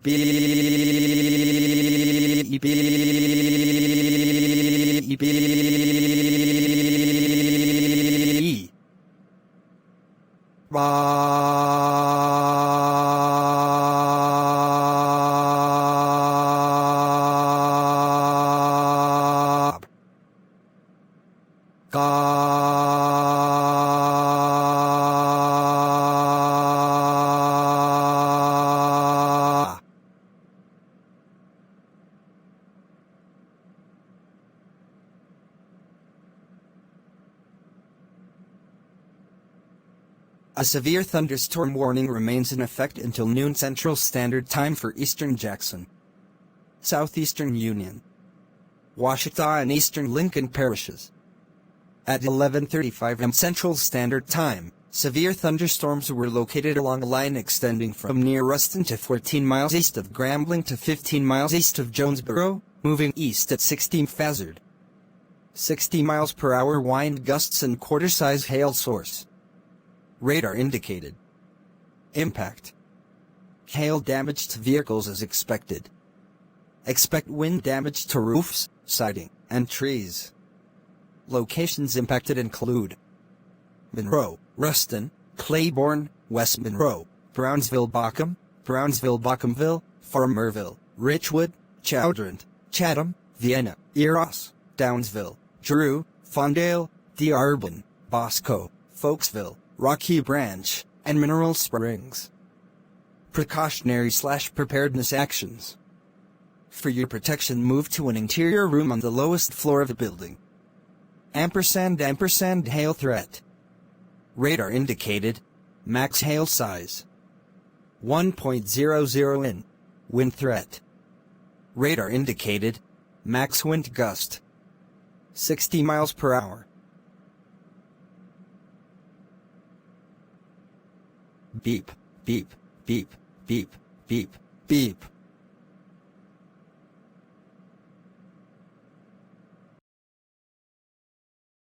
Beep. Bob. Ga. A severe thunderstorm warning remains in effect until noon Central Standard Time for Eastern Jackson, Southeastern Union, Ouachita and Eastern Lincoln parishes. At 11:35 am Central Standard Time, severe thunderstorms were located along a line extending from near Ruston to 14 miles east of Grambling to 15 miles east of Jonesboro, moving east at 16 mph. 60 miles per hour wind gusts and quarter-size hail source. Radar indicated. Impact. Hail damage to vehicles is expected. Expect wind damage to roofs, siding, and trees. Locations impacted include Monroe, Ruston, Claiborne, West Monroe, Brownsville-Bockham, Brownsville-Bockhamville, Farmerville, Richwood, Chowdrant, Chatham, Vienna, Eros, Downsville, Drew, Fondale, Dearborn, Bosco, Folksville, Rocky Branch, and Mineral Springs. Precautionary/preparedness actions. For your protection, move to an interior room on the lowest floor of the building. & hail threat. Radar indicated. Max hail size 1.00 in. Wind threat. Radar indicated. Max wind gust 60 miles per hour. Beep, beep, beep, beep, beep, beep.